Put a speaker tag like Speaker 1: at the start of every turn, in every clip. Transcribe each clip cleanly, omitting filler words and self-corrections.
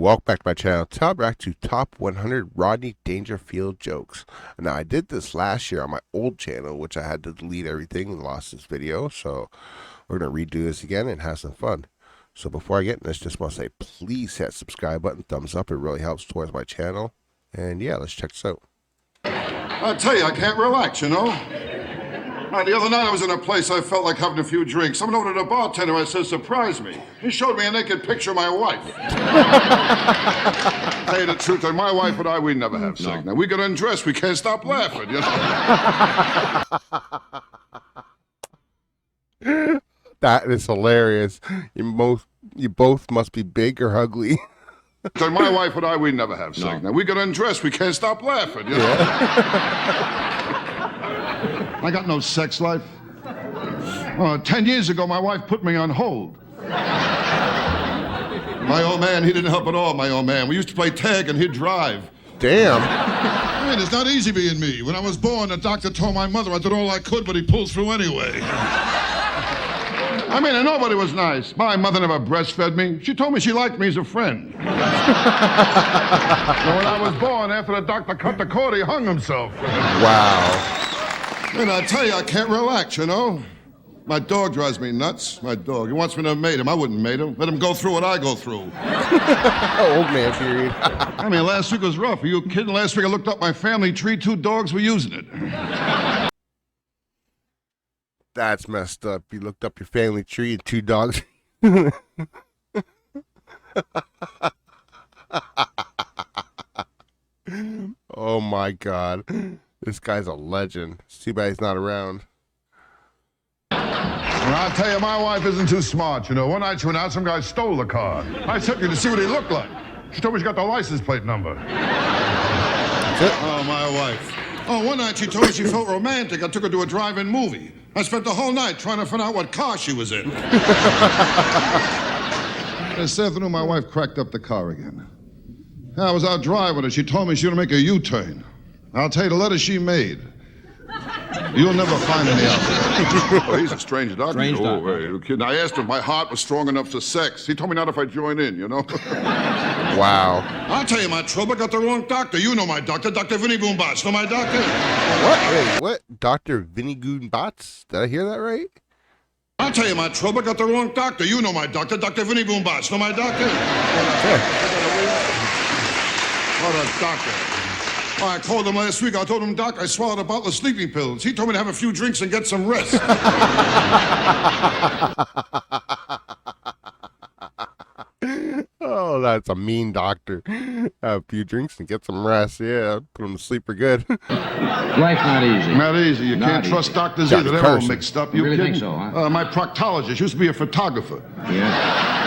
Speaker 1: welcome back to my channel. Today we're back to top 100 Rodney Dangerfield jokes. Now I did this last year on my old channel, which I had to delete everything and lost this video. So we're going to redo this again and have some fun. So before I get in this, just want to say please hit that subscribe button, thumbs up. It really helps towards my channel. And yeah, let's check this out.
Speaker 2: I tell you, I can't relax, you know. The other night I was in a place I felt like having a few drinks. Someone ordered a bartender. I said, surprise me. He showed me a naked picture of my wife. Tell you the truth, and my wife and I, we never have sex. Now, we get undressed, we can't stop laughing, you
Speaker 1: know. That is hilarious. You both must be big or ugly.
Speaker 2: So my wife and I, we never have sex. Now, we get undressed, we can't stop laughing, you know. I got no sex life. 10 years ago, my wife put me on hold. My old man, he didn't help at all, my old man. We used to play tag and he'd drive.
Speaker 1: Damn.
Speaker 2: I mean, it's not easy being me. When I was born, the doctor told my mother I did all I could, but he pulled through anyway. I mean, and nobody was nice. My mother never breastfed me. She told me she liked me as a friend. So when I was born, after the doctor cut the cord, he hung himself.
Speaker 1: Wow.
Speaker 2: And I tell you, I can't relax, you know. My dog drives me nuts. My dog. He wants me to mate him. I wouldn't mate him. Let him go through what I go through.
Speaker 1: Old man period.
Speaker 2: I mean, last week was rough. Are you kidding? Last week I looked up my family tree. 2 dogs were using it.
Speaker 1: That's messed up. You looked up your family tree and 2 dogs. Oh my God. This guy's a legend. It's too bad he's not around.
Speaker 2: Well, I'll tell you, my wife isn't too smart, you know. One night she went out, some guy stole the car. I took her to see what he looked like. She told me she got the license plate number.
Speaker 1: That's it?
Speaker 2: Oh, my wife. Oh, one night she told me she felt romantic. I took her to a drive-in movie. I spent the whole night trying to find out what car she was in. This afternoon, my wife cracked up the car again. I was out driving her. She told me she was going to make a U-turn. I'll tell you, the letter she made, you'll never find any out there. Oh, he's a strange doctor.
Speaker 3: Strange doctor.
Speaker 2: Hey, you kidding? I asked him if my heart was strong enough for sex. He told me not if I join in, you know?
Speaker 1: Wow.
Speaker 2: I'll tell you my trouble. I got the wrong doctor. You know my doctor, Dr. Vinny Boombots. Know my doctor?
Speaker 1: What? Wait, what? Dr. Vinny Boombots? Did I hear that right?
Speaker 2: I'll tell you my trouble. I got the wrong doctor. You know my doctor, Dr. Vinny Boombots. Know my doctor?
Speaker 1: Yeah.
Speaker 2: What a doctor. Oh, I called him last week. I told him, Doc, I swallowed a bottle of sleeping pills. He told me to have a few drinks and get some rest.
Speaker 1: Oh, that's a mean doctor. Have a few drinks and get some rest. Yeah, put him to sleep for good.
Speaker 3: Life's not easy.
Speaker 2: Not easy. You
Speaker 3: Not
Speaker 2: can't
Speaker 3: easy.
Speaker 2: trust doctors
Speaker 1: Johnny
Speaker 2: either. They're all
Speaker 1: Carson.
Speaker 2: mixed up.
Speaker 3: You
Speaker 2: You
Speaker 3: really
Speaker 2: kidding?
Speaker 3: think so, huh?
Speaker 2: My proctologist used to be a photographer.
Speaker 3: Yeah.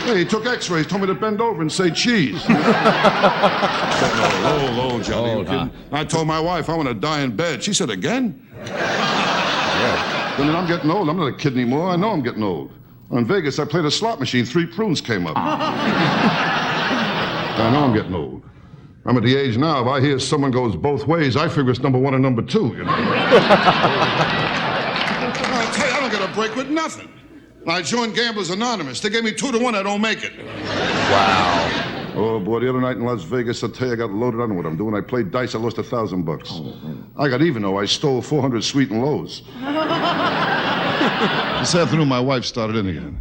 Speaker 2: Hey, he took x-rays, told me to bend over and say cheese. Low, Johnny.
Speaker 3: Old, huh?
Speaker 2: I told my wife I want to die in bed. She said, again?
Speaker 1: Yeah.
Speaker 2: Then I'm getting old. I'm not a kid anymore. I know I'm getting old. In Vegas, I played a slot machine. 3 prunes came up. I know I'm getting old. I'm at the age now, if I hear someone goes both ways, I figure it's number 1 and number 2, you know. I tell you, I don't get a break with nothing. I joined Gamblers Anonymous. They gave me 2 to 1. I don't make it.
Speaker 1: Wow.
Speaker 2: Oh, boy, the other night in Las Vegas, I tell you, I got loaded. I don't know what I'm doing. I played dice. I lost $1,000. I got even, though. I stole 400 sweet and lows. This afternoon, my wife started in again.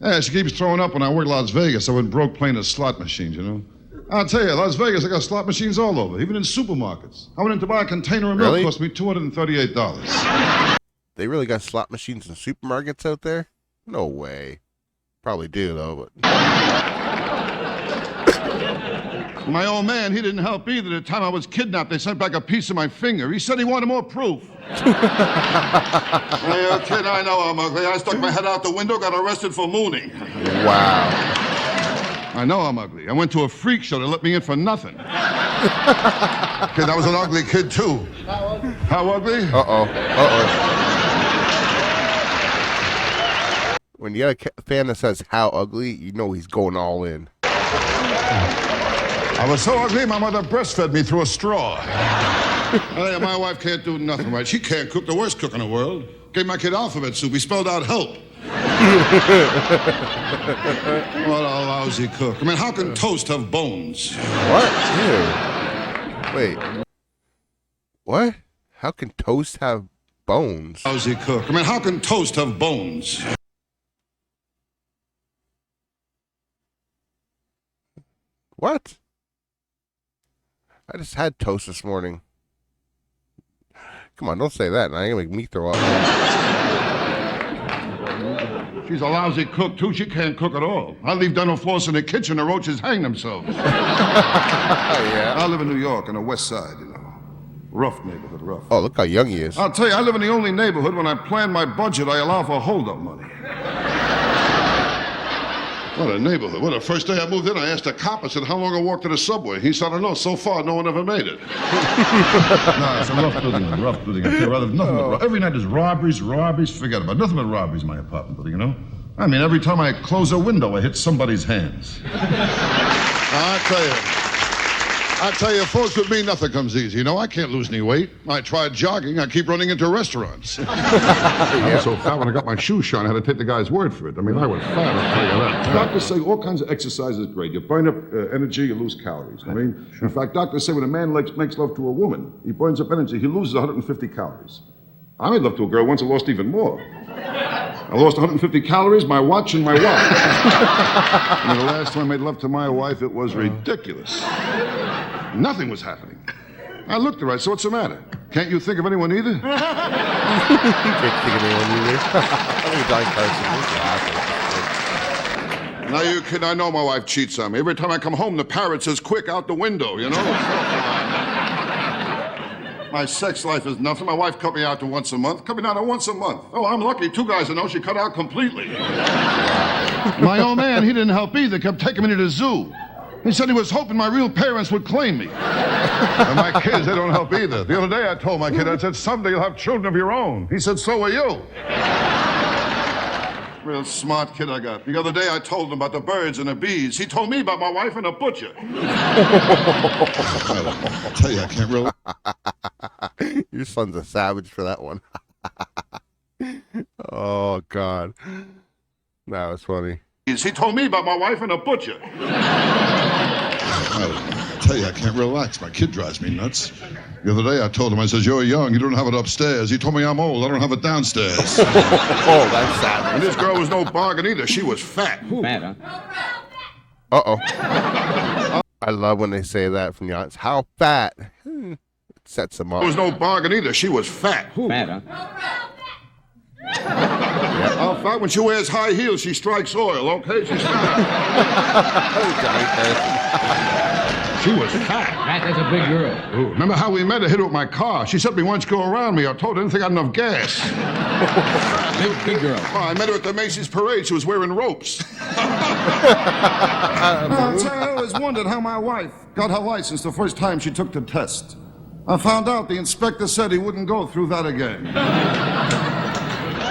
Speaker 2: Yeah, she keeps throwing up when I work Las Vegas. I went broke playing the slot machines, you know. I'll tell you, Las Vegas, I got slot machines all over, even in supermarkets. I went in to buy a container of milk.
Speaker 1: Really?
Speaker 2: It cost me $238.
Speaker 1: They really got slot machines in supermarkets out there? No way. Probably do, though, but...
Speaker 2: My old man, he didn't help either. The time I was kidnapped, they sent back a piece of my finger. He said he wanted more proof. Hey, kid, I know I'm ugly. I stuck my head out the window, got arrested for mooning.
Speaker 1: Wow.
Speaker 2: I know I'm ugly. I went to a freak show. They let me in for nothing. Kid, I was an ugly kid, too. How ugly?
Speaker 1: Uh-oh. When you got a fan that says how ugly, you know he's going all in.
Speaker 2: I was so ugly, my mother breastfed me through a straw. Hey, my wife can't do nothing right. She can't cook, the worst cook in the world. Gave my kid alphabet soup. He spelled out help. What a lousy cook. I mean, how can toast have bones?
Speaker 1: What? Ew. Wait. What? How can toast have bones?
Speaker 2: Lousy cook. I mean, how can toast have bones?
Speaker 1: What? I just had toast this morning. Come on, don't say that. Now you're gonna make me throw up.
Speaker 2: She's a lousy cook, too. She can't cook at all. I leave dental floss in the kitchen, the roaches hang themselves.
Speaker 1: Yeah.
Speaker 2: I live in New York on the west side, you know. Rough neighborhood, rough.
Speaker 1: Oh, look how young he is.
Speaker 2: I'll tell you, I live in the only neighborhood when I plan my budget, I allow for hold-up money. What a neighborhood. Well, the first day I moved in, I asked a cop, I said, how long I walk to the subway? He said, I don't know. So far, no one ever made it. No, it's a rough building, I tell you, rather, nothing but every night there's robberies, forget about it. Nothing but robberies in my apartment building, you know? I mean, every time I close a window, I hit somebody's hands. I tell you, folks, with me, nothing comes easy. You know, I can't lose any weight. I tried jogging. I keep running into restaurants. I was so fat when I got my shoes shone, I had to take the guy's word for it. I mean, I was fat, I'll tell you that. Doctors say all kinds of exercise is great. You burn up energy, you lose calories. I mean, in fact, doctors say when a man makes love to a woman, he burns up energy, he loses 150 calories. I made love to a girl once, I lost even more. I lost 150 calories, my watch, and my wallet. And the last time I made love to my wife, it was ridiculous. Nothing was happening. I looked at her, I said, what's the matter? Can't you think of anyone either?
Speaker 1: You can't think of anyone either. I think Johnny Carson.
Speaker 2: Now, you kid, I know my wife cheats on me. Every time I come home, the parrot says, quick, out the window, you know? My sex life is nothing. My wife cut me out to once a month. Cut me down to once a month. Oh, I'm lucky. 2 guys I know she cut out completely. My old man, he didn't help either. Kept taking me to the zoo. He said he was hoping my real parents would claim me. And my kids, they don't help either. The other day I told my kid, I said, someday you'll have children of your own. He said, so will you. Real smart kid I got. The other day I told him about the birds and the bees. He told me about my wife and a butcher. I tell you, I can't really...
Speaker 1: Your son's a savage for that one. Oh, God. That was funny.
Speaker 2: He told me about my wife and a butcher. I tell you, I can't relax. My kid drives me nuts. The other day I told him, I says, you're young, you don't have it upstairs. He told me I'm old, I don't have it downstairs.
Speaker 1: Oh, that's sad.
Speaker 2: And this girl was no bargain either. She was fat.
Speaker 3: Fat, huh?
Speaker 1: Uh-oh. I love when they say that from the audience. How fat? It sets them up.
Speaker 2: There was no bargain either. She was fat.
Speaker 3: Fat, huh?
Speaker 2: How fat? When she wears high heels, she strikes oil, okay? She's fat. She was fat.
Speaker 3: Fat, that's a big girl.
Speaker 2: Ooh, remember how we met? I hit her with my car. She said me once go around me. I told her I didn't think I had enough gas.
Speaker 3: Big girl.
Speaker 2: Oh, I met her at the Macy's parade. She was wearing ropes. I'll tell you, I always wondered how my wife got her license the first time she took the test. I found out the inspector said he wouldn't go through that again.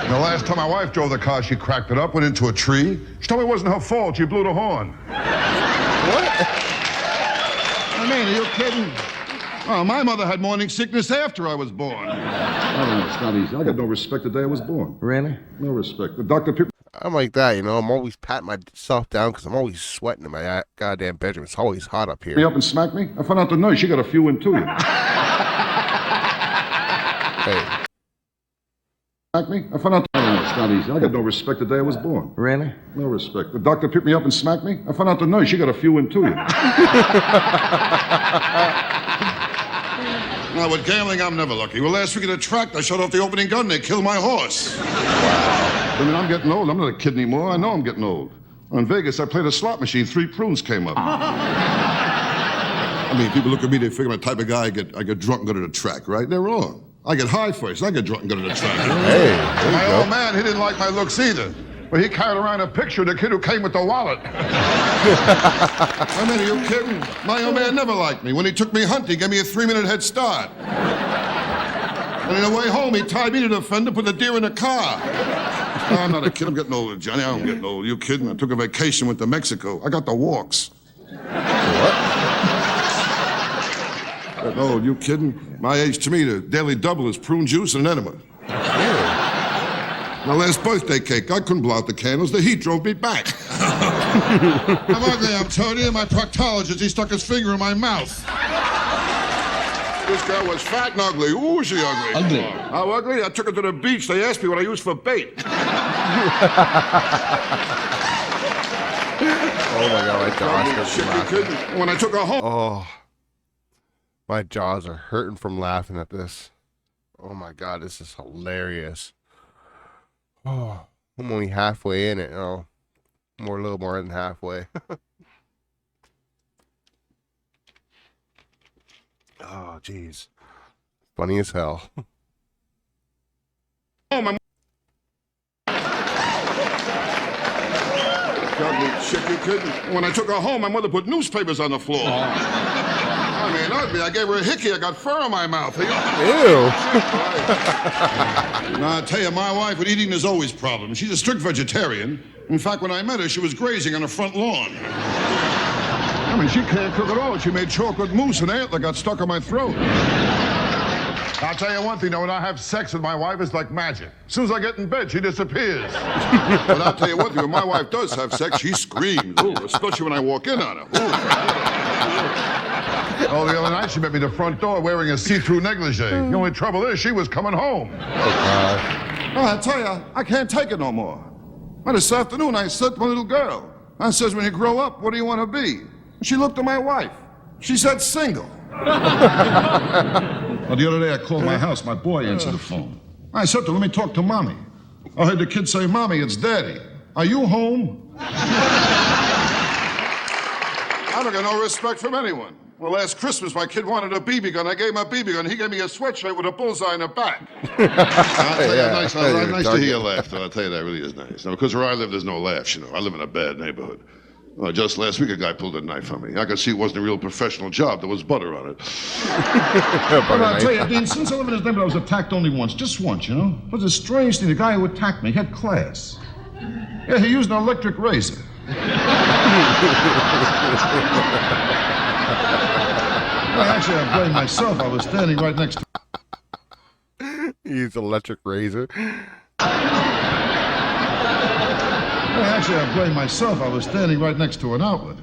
Speaker 2: The last time my wife drove the car, she cracked it up, went into a tree. She told me it wasn't her fault. She blew the horn. What? I mean, are you kidding? Oh, my mother had morning sickness after I was born. Oh, it's not easy. I got no respect the day I was born.
Speaker 3: Really?
Speaker 2: No respect. The doctor...
Speaker 1: I'm like that, you know. I'm always patting myself down because I'm always sweating in my goddamn bedroom. It's always hot up here.
Speaker 2: Me up and smack me? I found out the nurse, she got a few in too.
Speaker 1: Hey.
Speaker 2: Smack me? I found out... Oh, it's not easy. I got no respect the day I was born.
Speaker 3: Really?
Speaker 2: No respect. The doctor picked me up and smacked me. I found out the nurse, she got a few in too. Now, with gambling, I'm never lucky. Well, last week at a track, I shut off the opening gun and they killed my horse. I mean, I'm getting old. I'm not a kid anymore. I know I'm getting old. In Vegas, I played a slot machine. 3 prunes came up. I mean, people look at me, they figure I'm the type of guy I get drunk and go to the track, right? They're wrong. I get high first. I get drunk and go to the track.
Speaker 1: Hey,
Speaker 2: my old man, he didn't like my looks either. But he carried around a picture of the kid who came with the wallet. I mean, are you kidding? My old man never liked me. When he took me hunting, he gave me a 3-minute head start. And on the way home, he tied me to the fender, put the deer in the car. No, I'm not a kid. I'm getting older, Johnny. I'm getting old. You kidding? I took a vacation, went to Mexico. I got the walks. What? Getting old. You kidding? My age, to me, the daily double is prune juice and an enema. My last birthday cake, I couldn't blow out the candles. The heat drove me back. I'm ugly, I'm telling you. My proctologist, he stuck his finger in my mouth. This girl was fat and ugly. Ooh, was she ugly?
Speaker 3: Ugly.
Speaker 2: How ugly? I took her to the beach. They asked me what I used for bait.
Speaker 1: Oh my God, my jaws hurt
Speaker 2: Shit,
Speaker 1: from
Speaker 2: you
Speaker 1: laughing.
Speaker 2: couldn't. When I took her home.
Speaker 1: Oh, my jaws are hurting from laughing at this. Oh my God, this is hilarious. Oh, I'm only halfway in it. Oh, a little more than halfway. Oh, jeez. Funny as hell.
Speaker 2: Home, ugly shit, you couldn't. When I took her home, my mother put newspapers on the floor. I mean, ugly. I gave her a hickey. I got fur in my mouth.
Speaker 1: Ew.
Speaker 2: Now, I tell you, my wife with eating is always problems. She's a strict vegetarian. In fact, when I met her, she was grazing on the front lawn. I mean, she can't cook at all. She made chocolate mousse and antler got stuck in my throat. I'll tell you one thing, though, when I have sex with my wife, it's like magic. As soon as I get in bed, she disappears. But I'll tell you one thing, when my wife does have sex, she screams. Ooh, especially when I walk in on her. Oh, the other night, she met me at the front door wearing a see-through negligee. The only trouble is she was coming home.
Speaker 1: Oh, God.
Speaker 2: Oh, I tell you, I can't take it no more. Well, this afternoon, I said to my little girl, I says, when you grow up, what do you want to be? She looked at my wife. She said single. Well, the other day I called my house. My boy answered the phone. I said to him, let me talk to Mommy. I heard the kid say, Mommy, it's Daddy. Are you home? I don't get no respect from anyone. Well, last Christmas, my kid wanted a BB gun. I gave him a BB gun. He gave me a sweatshirt with a bullseye in the back. I'll tell you, nice to hear you laugh, though. I'll tell you, that really is nice. Now, because where I live, there's no laughs, you know. I live in a bad neighborhood. Well, just last week, a guy pulled a knife on me. I could see it wasn't a real professional job. There was butter on it. But I'll tell you, Dean, since I live in this neighborhood, I was attacked only once. Just once, you know? It was a strange thing. The guy who attacked me had class. Yeah, he used an electric razor. Well, actually, I blame myself. I was standing right next to...
Speaker 1: He used electric razor.
Speaker 2: Well, actually, I blame myself. I was standing right next to an outlet.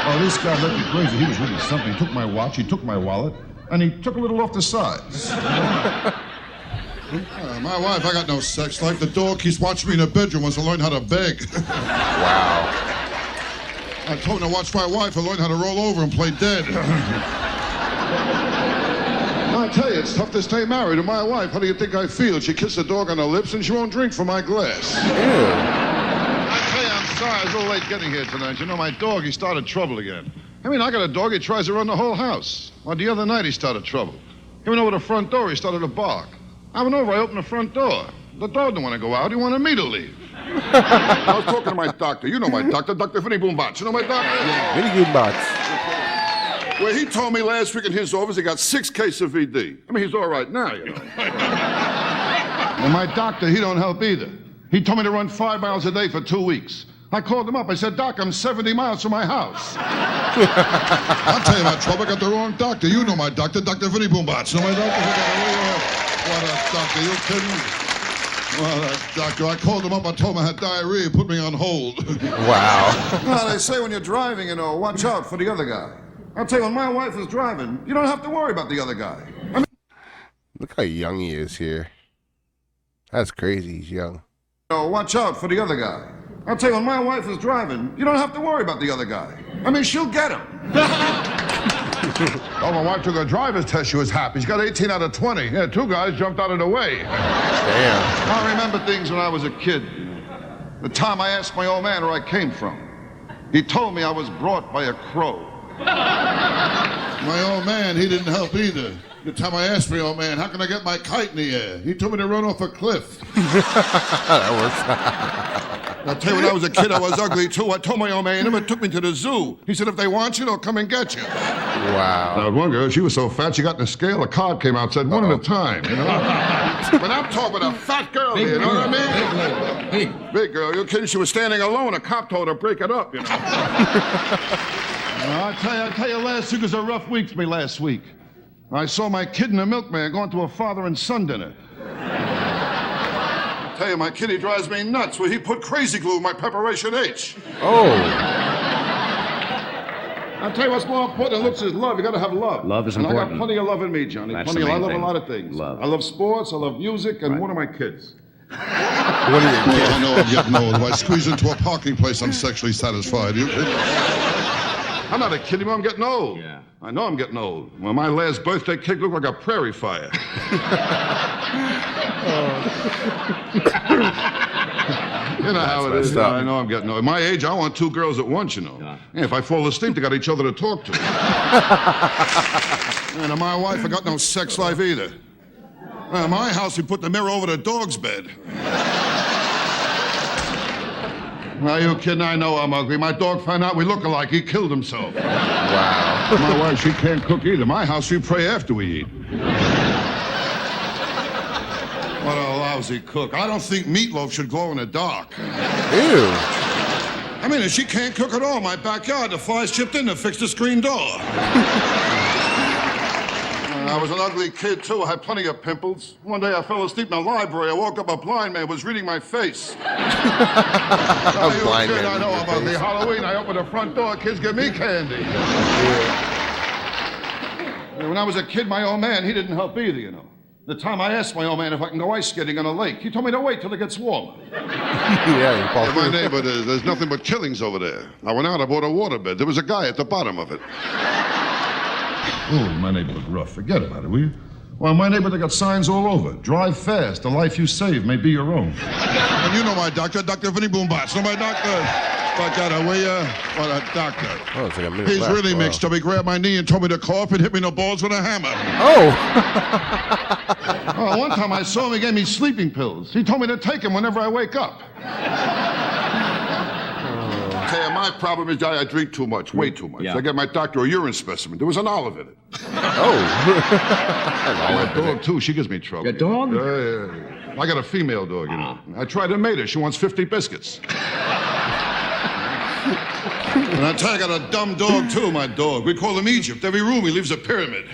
Speaker 2: Oh, this guy electric razor, he was really something. He took my watch, he took my wallet, and he took a little off the sides. My wife, I got no sex life. The dog keeps watching me in the bedroom wants to learn how to beg.
Speaker 1: Wow.
Speaker 2: I told him to watch my wife and learn how to roll over and play dead. I tell you, it's tough to stay married to my wife. How do you think I feel? She kissed the dog on the lips and she won't drink from my glass.
Speaker 1: Ew.
Speaker 2: I tell you, I'm sorry. I was a little late getting here tonight. You know, my dog, he started trouble again. I mean, I got a dog, he tries to run the whole house. Well, the other night he started trouble. He went over to the front door, he started to bark. I went over, I opened the front door. The dog didn't want to go out, he wanted me to leave. I was talking to my doctor. You know my doctor, Dr. Vinny Boombach. You know my doctor?
Speaker 1: Yeah. Very good box.
Speaker 2: Well, he told me last week in his office he got 6 cases of VD. I mean, he's all right now, you know. Well, my doctor, he don't help either. He told me to run 5 miles a day for 2 weeks. I called him up. I said, Doc, I'm 70 miles from my house. I'll tell you about trouble. I got the wrong doctor. You know my doctor, Dr. Vinny Boombach. You know my doctor? What a doctor. You kidding? Well, that doctor, I called him up. I told him I had diarrhea. Put me on hold.
Speaker 1: Wow.
Speaker 2: Well, they say when you're driving, you know, watch out for the other guy. I'll tell you, when my wife is driving, you don't have to worry about the other guy. I mean,
Speaker 1: Look how young he is here. That's crazy. He's young.
Speaker 2: you know, watch out for the other guy. I'll tell you, when my wife is driving, you don't have to worry about the other guy. I mean, she'll get him. Oh, my wife took a driver's test. She was happy. She got 18 out of 20. Yeah, 2 guys jumped out of the way.
Speaker 1: Damn.
Speaker 2: I remember things when I was a kid. The time I asked my old man where I came from. He told me I was brought by a crow. My old man, he didn't help either. The time I asked my old man, how can I get my kite in the air? He told me to run off a cliff.
Speaker 1: That works.
Speaker 2: I'll tell you, when I was a kid, I was ugly, too. I told my old man, he never took me to the zoo. He said, if they want you, they'll come and get you.
Speaker 1: Wow.
Speaker 2: Now, one girl, she was so fat, she got in the scale, a card came out, said, one at a time, you know? But I'm talking about a fat girl here, you know what I mean? Big girl, you're kidding? She was standing alone. A cop told her to break it up, you know? I tell you, last week was a rough week for me last week. I saw my kid and the milkman going to a father and son dinner. I'll tell you, my kitty drives me nuts where he put crazy glue in my preparation H.
Speaker 1: Oh.
Speaker 2: I'll tell you what's more important than looks is love. You gotta have love.
Speaker 3: Love is
Speaker 2: and
Speaker 3: important.
Speaker 2: I got plenty of love in me, Johnny.
Speaker 3: That's
Speaker 2: Plenty
Speaker 3: the
Speaker 2: of
Speaker 3: main
Speaker 2: love. I
Speaker 3: thing.
Speaker 2: love a lot of things.
Speaker 3: Love.
Speaker 2: I love sports, I love music, and
Speaker 3: Right.
Speaker 2: one of my kids.
Speaker 1: What are your
Speaker 2: Oh,
Speaker 1: kids?
Speaker 2: I know I'm getting old. If I squeeze into a parking place, I'm sexually satisfied. I'm not a kid anymore. I'm getting old.
Speaker 3: Yeah.
Speaker 2: I know I'm getting old. Well, my last birthday cake looked like a prairie fire. You know how it is.
Speaker 1: messed up.
Speaker 2: I know I'm getting old. At my age, I want two girls at once, you know.
Speaker 3: Yeah.
Speaker 2: If I fall asleep, they got each other to talk to. And my wife, I got no sex life either. At my house, we put the mirror over the dog's bed. Are you kidding? I know I'm ugly. My dog found out we look alike. He killed himself.
Speaker 1: Wow.
Speaker 2: My wife, she can't cook either. My house, we pray after we eat. What a lousy cook. I don't think meatloaf should glow in the dark.
Speaker 1: Ew.
Speaker 2: I mean, if she can't cook at all, my backyard, the flies chipped in to fix the screen door. I was an ugly kid, too. I had plenty of pimples. One day I fell asleep in the library. I woke up, a blind man was reading my face. Are you
Speaker 1: blind
Speaker 2: kidding?
Speaker 1: man
Speaker 2: I know
Speaker 1: reading your
Speaker 2: I'm ugly.
Speaker 1: face.
Speaker 2: Halloween, I open the front door, kids give me candy. When I was a kid, my old man, he didn't help either, you know. The time I asked my old man if I can go ice skating on a lake, he told me to wait till it gets warmer.
Speaker 1: Yeah, you fall
Speaker 2: In my
Speaker 1: through.
Speaker 2: neighborhood, there's nothing but killings over there. I went out, I bought a waterbed. There was a guy at the bottom of it. Oh, my neighborhood rough. Forget about it, will you? Well, my neighborhood, they got signs all over. Drive fast. The life you save may be your own. And you know my doctor, Dr. Vinny Boombats. Know my doctor? Like that, will you? What a doctor.
Speaker 1: Oh, it's like a minute
Speaker 2: He's
Speaker 1: left.
Speaker 2: really
Speaker 1: Wow.
Speaker 2: mixed up. He grabbed my knee and told me to cough and hit me in the balls with a hammer.
Speaker 1: Oh.
Speaker 2: Oh, one time I saw him, he gave me sleeping pills. He told me to take them whenever I wake up. Hey, my problem is I drink too much, way too much.
Speaker 3: Yeah.
Speaker 2: I got my doctor a urine specimen. There was an olive in it.
Speaker 1: Oh.
Speaker 2: My dog, too, she gives me trouble.
Speaker 3: Your dog?
Speaker 2: Yeah. I got a female dog, you know. I tried to mate her. She wants 50 biscuits. And I tell you, I got a dumb dog, too, my dog. We call him Egypt. Every room he leaves a pyramid.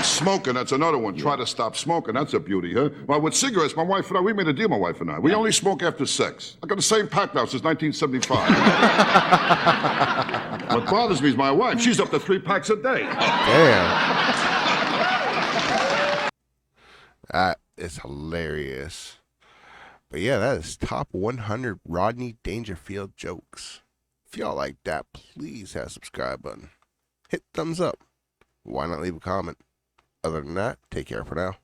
Speaker 2: Smoking, that's another one. Try to stop smoking. That's a beauty, huh? Well, with cigarettes, my wife and I, we made a deal, my wife and I. We only smoke after sex. I got the same pack now since 1975. What bothers me is my wife. She's up to 3 packs a day.
Speaker 1: Damn. That is hilarious. But yeah, that is top 100 Rodney Dangerfield jokes. If y'all like that, please hit that subscribe button. Hit thumbs up. Why not leave a comment? Other than that, take care for now.